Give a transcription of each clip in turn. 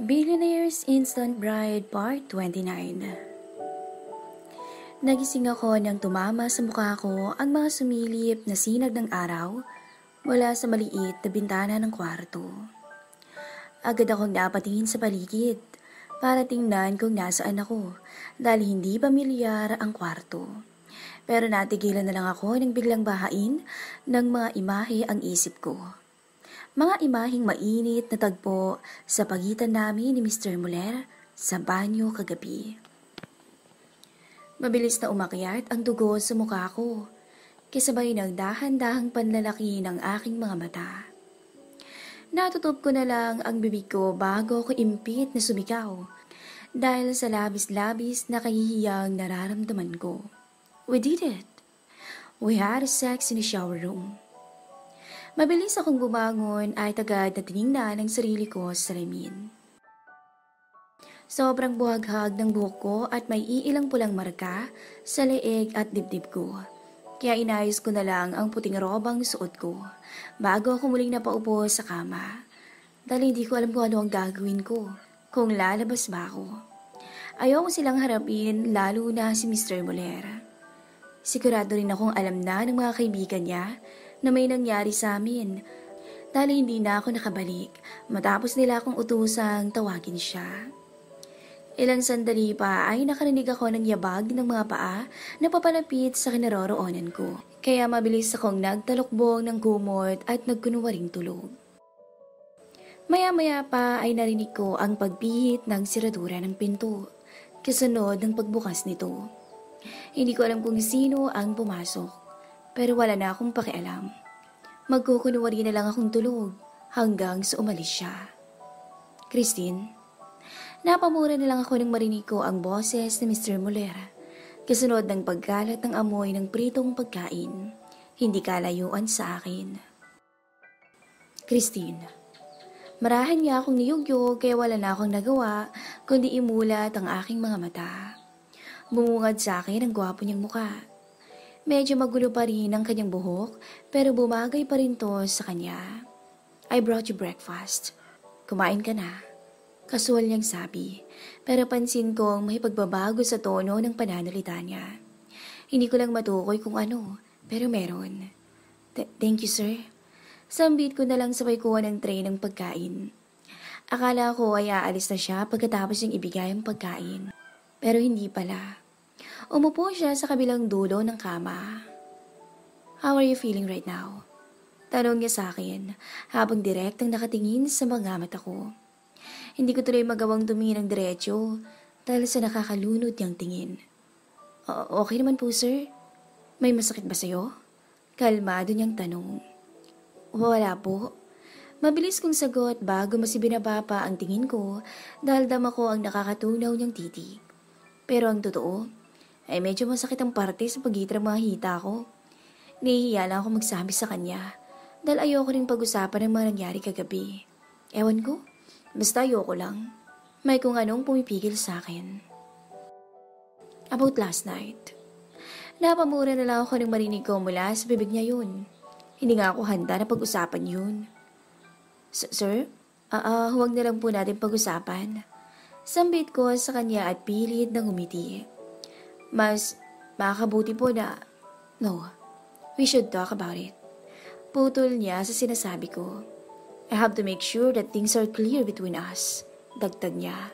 Billionaire's Instant Bride Part 29. Nagising ako nang tumama sa mukha ko ang mga sumilip na sinag ng araw mula sa maliit na bintana ng kwarto. Agad akong napatingin sa paligid para tingnan kung nasaan ako dahil hindi pamilyar ang kwarto. Pero natigilan na lang ako nang biglang bahain ng mga imahe ang isip ko. Mga imaheng mainit na tagpo sa pagitan namin ni Mr. Muller sa banyo kagabi. Mabilis na umakyat ang dugo sa mukha ko, kasabay ng dahan-dahang panlalaki ng aking mga mata. Natutup ko na lang ang bibig ko bago ko impit na sumigaw dahil sa labis-labis na kahihiyang nararamdaman ko. We did it. We had sex in the shower room. Mabilis akong bumangon at agad na tiningnan ang sarili ko sa salamin. Sobrang buhaghag ng buhok ko at may iilang pulang marka sa leeg at dibdib ko. Kaya inayos ko na lang ang puting robang suot ko bago ako muling napaupo sa kama. Dahil hindi ko alam kung ano ang gagawin ko, kung lalabas ba ako. Ayaw ko silang harapin lalo na si Mr. Muller. Sigurado rin akong alam na ng mga kaibigan niya na may nangyari sa amin dahil hindi na ako nakabalik matapos nila akong utusang tawagin siya. Ilang sandali pa ay nakarinig ako ng yabag ng mga paa na papalapit sa kinaroroonan ko. Kaya mabilis akong nagtalokbong ng kumot at nagkunwaring tulog. Maya-maya pa ay narinig ko ang pagpihit ng siradura ng pinto kasunod ng pagbukas nito. Hindi ko alam kung sino ang pumasok. Pero wala na akong pakialam. Magkukunwari na lang akong tulog hanggang sa umalis siya. Christine, napamura na lang ako nang marinig ko ang boses ni Mr. Muller. Kasunod ng pagkalat ng amoy ng pritong pagkain, hindi kalayuan sa akin. Christine, marahan niya akong niyugyog kaya wala na akong nagawa kundi imulat ang aking mga mata. Bumungad sa akin ang gwapo niyang mukha. Medyo magulo pa rin ang kanyang buhok pero bumagay pa rin to sa kanya. I brought you breakfast. Kumain ka na. Kasual niyang sabi pero pansin kong may pagbabago sa tono ng pananalita niya. Hindi ko lang matukoy kung ano pero meron. Thank you sir. Sambit ko na lang sabay kuha ng tray ng pagkain. Akala ko ay aalis na siya pagkatapos niyang ibigay ang pagkain. Pero hindi pala. Umupo siya sa kabilang dulo ng kama. How are you feeling right now? Tanong niya sa akin habang direktang nakatingin sa mga mata ko. Hindi ko tuloy magawang tumingin ng diretsyo dahil sa nakakalunod niyang tingin. Okay naman po sir. May masakit ba sa'yo? Kalmado niyang tanong. Wala po. Mabilis kong sagot bago masibinaba pa ang tingin ko dahil dama ko ang nakakatunaw niyang titig. Pero ang totoo, ay medyo masakit ang parte sa pagitan ng mga hita ko. Nahihiya lang ako magsabi sa kanya dahil ayoko rin pag-usapan ng mga nangyari kagabi. Ewan ko, basta ayoko lang. May kung anong pumipigil sa akin. About last night. Napamura na lang ako nang marinig ko mula sa bibig niya yun. Hindi nga ako handa na pag-usapan yun. Sir? Huwag na lang po natin pag-usapan. Sambit ko sa kanya at pilit ng umiti. Mas makakabuti po na, no, we should talk about it. Putol niya sa sinasabi ko. I have to make sure that things are clear between us. Dagdag niya.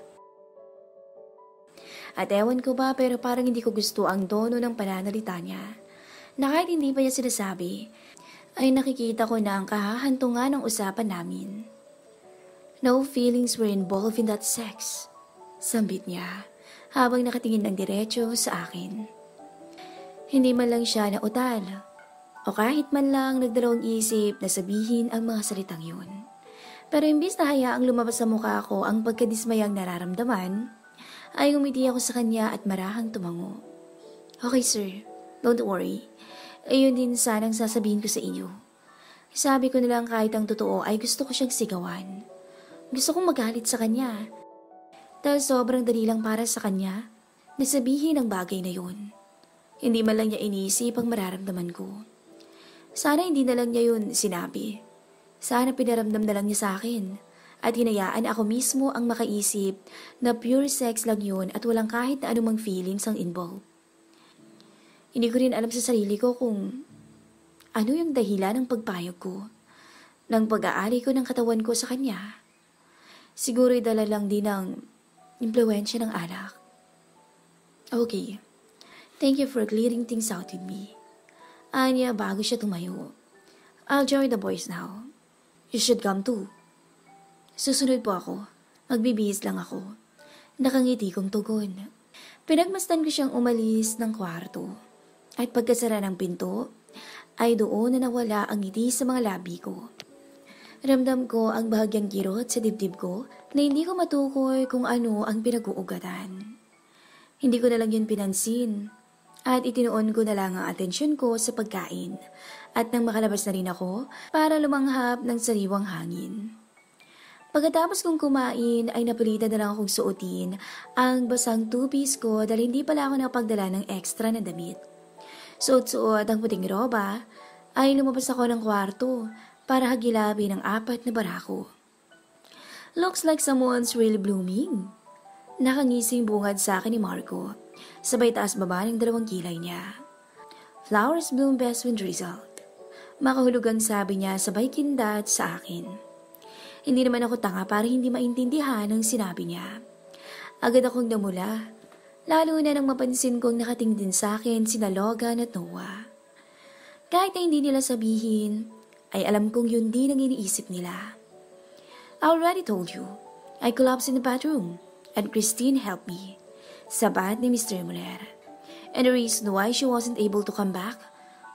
At ewan ko ba pero parang hindi ko gusto ang tono ng pananalita niya. Na kahit hindi pa niya sinasabi, ay nakikita ko na ang kahahantungan ng usapan namin. No feelings were involved in that sex. Sambit niya habang nakatingin ng diretso sa akin. Hindi man lang siya nautal o kahit man lang nagdalawang isip na sabihin ang mga salitang yun. Pero imbis na hayaang lumabas sa mukha ko ang pagkadismayang nararamdaman, ay umiti ako sa kanya at marahang tumango. Okay sir, don't worry. Ayun din sanang sasabihin ko sa inyo. Sabi ko nilang kahit ang totoo ay gusto ko siyang sigawan. Gusto kong magalit sa kanya. Dahil sobrang dali lang para sa kanya na sabihin ang bagay na yun. Hindi man lang niya iniisip ang mararamdaman ko. Sana hindi na lang niya yun sinabi. Sana pinaramdam na lang niya sa akin at hinayaan ako mismo ang makaisip na pure sex lang yun at walang kahit na anumang feelings ang involved. Hindi ko rin alam sa sarili ko kung ano yung dahilan ng pagpayag ko, ng pag-aari ko ng katawan ko sa kanya. Siguro'y dala lang din ng impluwensya ng alak. Okay, thank you for clearing things out with me. Anya bago siya tumayo. I'll join the boys now. You should come too. Susunod po ako. Magbibihis lang ako. Nakangiti kong tugon. Pinagmasdan ko siyang umalis ng kwarto. At pagkasara ng pinto, ay doon na nawala ang ngiti sa mga labi ko. Ramdam ko ang bahagyang kirot sa dibdib ko na hindi ko matukoy kung ano ang pinag-uugatan. Hindi ko na lang yun pinansin at itinuon ko na lang ang atensyon ko sa pagkain at nang makalabas na rin ako para lumanghap ng sariwang hangin. Pagkatapos kong kumain ay napilitan na lang akong suotin ang basang two-piece ko dahil hindi pala ako nakapagdala ng extra na damit. Suot-suot ang puting roba ay lumabas ako ng kwarto para hagilapin ang 4 na barako. Looks like someone's really blooming. Nakangising bungad sa akin ni Marco, sabay taas baba ng 2 kilay niya. Flowers bloom best when drizzled. Makahulog ang sabi niya sabay kindat sa akin. Hindi naman ako tanga para hindi maintindihan ang sinabi niya. Agad akong namula, lalo na nang mapansin kong nakatingin sa akin sina Logan at Noah. Kahit na hindi nila sabihin, ay alam kong yun din ang iniisip nila. I already told you, I collapsed in the bathroom. And Christine helped me. Sabat ni Mr. Muller. And the reason why she wasn't able to come back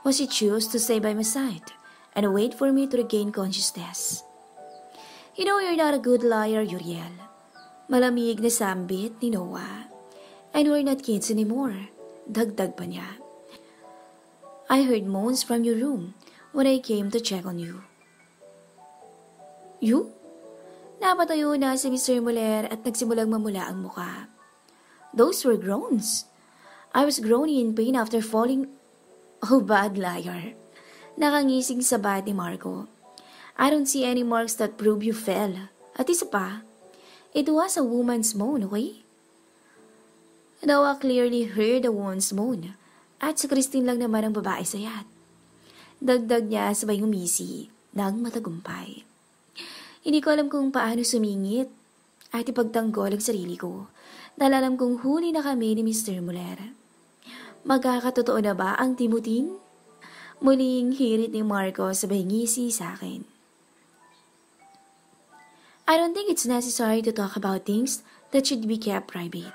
was she chose to stay by my side and wait for me to regain consciousness. You know you're not a good liar, Uriel. Malamig na sambit ni Noah. And we're not kids anymore. Dagdag pa niya. I heard moans from your room when I came to check on you. You? Napatayo na si Mr. Muller at nagsimulang mamula ang muka. Those were groans. I was groaning in pain after falling. Oh, bad liar. Nakangising sabat ni Marco. I don't see any marks that prove you fell. At isa pa, it was a woman's moan, okay? Noah clearly heard a woman's moan. At si Christine lang naman ang babae sayat. Dagdag niya sabay umisi ng matagumpay. Hindi ko alam kung paano sumingit at ipagtanggol ang sarili ko dahil alam kong huli na kami ni Mr. Muller. Magkakatotoo na ba ang timutin? Muling hirit ni Marco sabay ngisi sa akin. I don't think it's necessary to talk about things that should be kept private.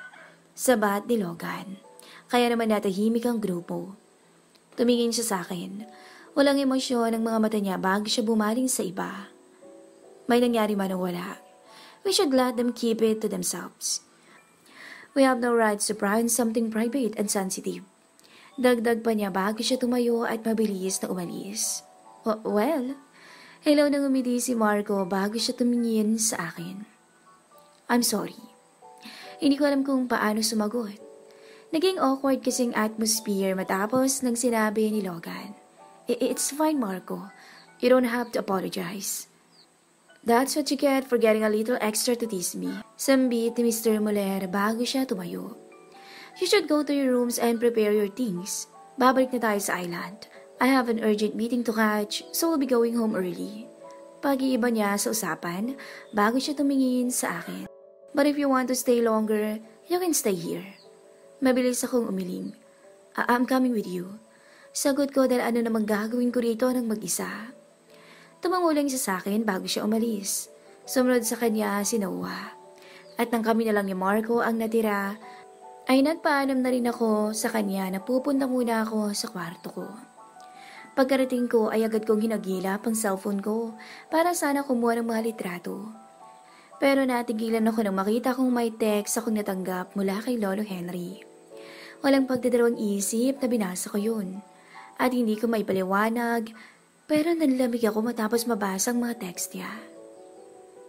Sabat ni Logan. Kaya naman natahimik ang grupo. Tumingin siya sa akin. Walang emosyon ang mga mata niya bago siya bumaling sa iba. May nangyari man o wala. We should let them keep it to themselves. We have no right to pry on something private and sensitive. Dagdag pa niya bago siya tumayo at mabilis na umalis. Well, hello nang umiti si Marco bago siya tumingin sa akin. I'm sorry. Hindi ko alam kung paano sumagot. Naging awkward kasing atmosphere matapos nang sinabi ni Logan. It's fine, Marco. You don't have to apologize. That's what you get for getting a little extra to tease me. Sambit ni Mr. Muller bago siya tumayo. You should go to your rooms and prepare your things. Babalik na tayo sa island. I have an urgent meeting to catch, so we'll be going home early. Pag-iiba niya sa usapan bago siya tumingin sa akin. But if you want to stay longer, you can stay here. Mabilis akong umiling. I'm coming with you. Sagot ko dahil ano namang gagawin ko rito ng mag-isa. Tumangulang siya sa akin bago siya umalis. Sumunod sa kanya si Noah. At nang kami na lang ni Marco ang natira, ay nagpaalam na rin ako sa kanya na pupunta muna ako sa kwarto ko. Pagkarating ko ay agad kong hinagilap ang cellphone ko para sana kumuha ng mga litrato. Pero natigilan ako nang makita kong may text akong natanggap mula kay Lolo Henry. Walang pagdadalawang isip na binasa ko yun. At hindi ko maipaliwanag, pero nanlamig ako matapos mabasa ang mga text niya.